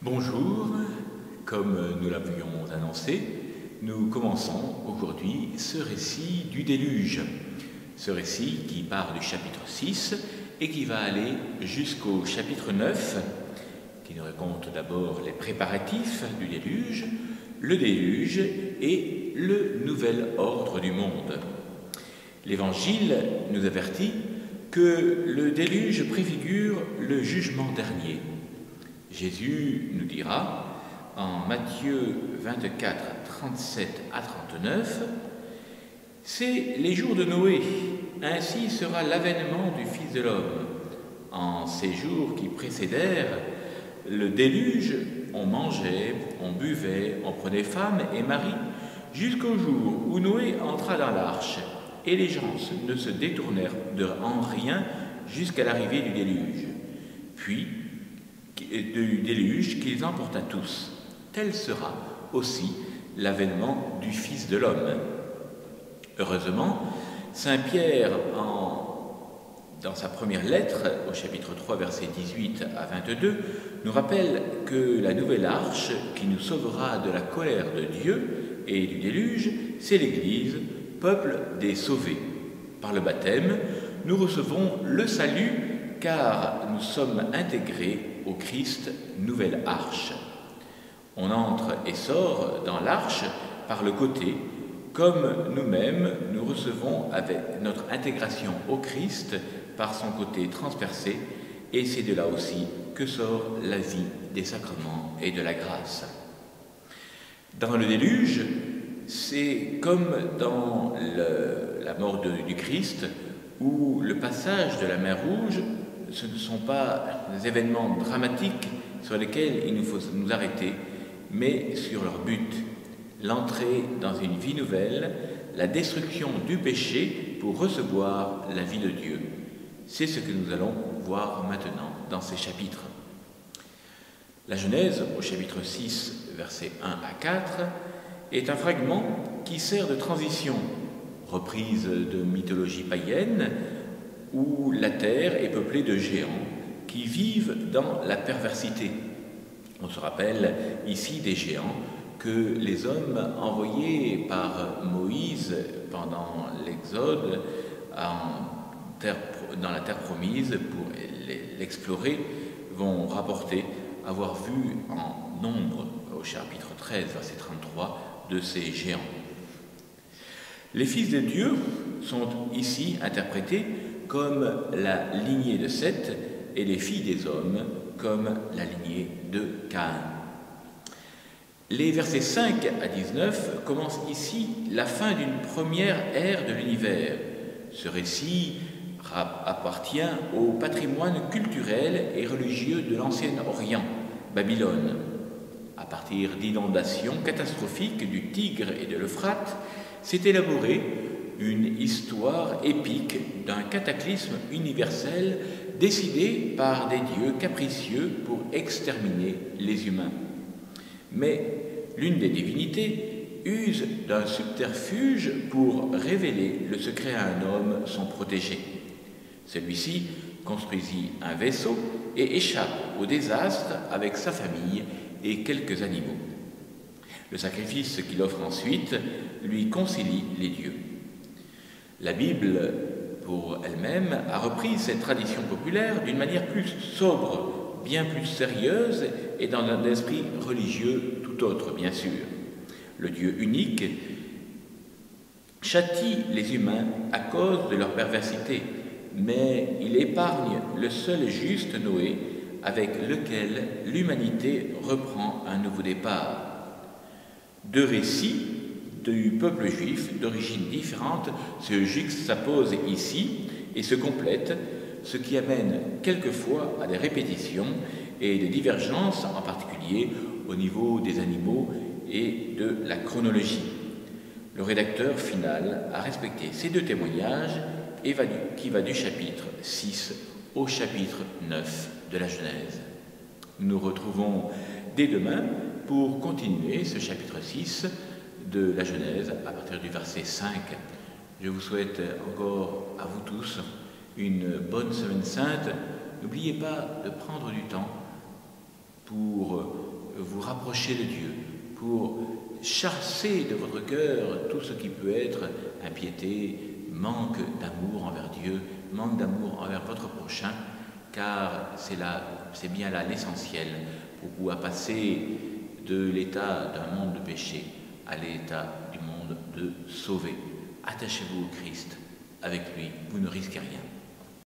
Bonjour, comme nous l'avions annoncé, nous commençons aujourd'hui ce récit du déluge. Ce récit qui part du chapitre 6 et qui va aller jusqu'au chapitre 9, qui nous raconte d'abord les préparatifs du déluge, le déluge et le nouvel ordre du monde. L'Évangile nous avertit que le déluge préfigure le jugement dernier. Jésus nous dira en Matthieu 24, 37 à 39, « C'est les jours de Noé, ainsi sera l'avènement du Fils de l'homme. En ces jours qui précédèrent le déluge, on mangeait, on buvait, on prenait femme et mari, jusqu'au jour où Noé entra dans l'arche, et les gens ne se détournèrent en rien jusqu'à l'arrivée du déluge. Puis, du déluge qu'ils emporta tous. Tel sera aussi l'avènement du Fils de l'homme. » Heureusement, saint Pierre, dans sa première lettre, au chapitre 3, versets 18 à 22, nous rappelle que la nouvelle arche qui nous sauvera de la colère de Dieu et du déluge, c'est l'Église, peuple des sauvés. Par le baptême, nous recevons le salut car nous sommes intégrés au Christ, nouvelle arche. On entre et sort dans l'arche par le côté, comme nous-mêmes nous recevons avec notre intégration au Christ par son côté transpercé, et c'est de là aussi que sort la vie des sacrements et de la grâce. Dans le déluge, c'est comme dans la mort du Christ, où le passage de la mer Rouge, ce ne sont pas des événements dramatiques sur lesquels il nous faut nous arrêter, mais sur leur but, l'entrée dans une vie nouvelle, la destruction du péché pour recevoir la vie de Dieu. C'est ce que nous allons voir maintenant dans ces chapitres. La Genèse, au chapitre 6, versets 1 à 4, est un fragment qui sert de transition, reprise de mythologie païenne, où la terre est peuplée de géants qui vivent dans la perversité. On se rappelle ici des géants que les hommes envoyés par Moïse pendant l'Exode dans la terre promise pour l'explorer vont rapporter avoir vu en nombre, au chapitre 13, verset 33, de ces géants. Les fils de Dieu sont ici interprétés comme la lignée de Seth et les filles des hommes comme la lignée de Caïn. Les versets 5 à 19 commencent ici la fin d'une première ère de l'univers. Ce récit appartient au patrimoine culturel et religieux de l'ancien Orient, Babylone. À partir d'inondations catastrophiques du Tigre et de l'Euphrate, s'est élaborée une histoire épique d'un cataclysme universel décidé par des dieux capricieux pour exterminer les humains. Mais l'une des divinités use d'un subterfuge pour révéler le secret à un homme, son protégé. Celui-ci construisit un vaisseau et échappe au désastre avec sa famille et quelques animaux. Le sacrifice qu'il offre ensuite lui concilie les dieux. La Bible, pour elle-même, a repris cette tradition populaire d'une manière plus sobre, bien plus sérieuse et dans un esprit religieux tout autre, bien sûr. Le Dieu unique châtie les humains à cause de leur perversité, mais il épargne le seul juste Noé avec lequel l'humanité reprend un nouveau départ. Deux récits du peuple juif d'origines différentes se juxtaposent ici et se complètent, ce qui amène quelquefois à des répétitions et des divergences, en particulier au niveau des animaux et de la chronologie. Le rédacteur final a respecté ces deux témoignages qui va du chapitre 6 au chapitre 9 de la Genèse. Nous nous retrouvons dès demain pour continuer ce chapitre 6 de la Genèse à partir du verset 5. Je vous souhaite encore à vous tous une bonne semaine sainte. N'oubliez pas de prendre du temps pour vous rapprocher de Dieu, pour chasser de votre cœur tout ce qui peut être impiété, manque d'amour envers Dieu, manque d'amour envers votre prochain, car c'est bien là l'essentiel pour pouvoir passer de l'état d'un monde de péché à l'état du monde de sauvé. Attachez-vous au Christ, avec lui, vous ne risquez rien.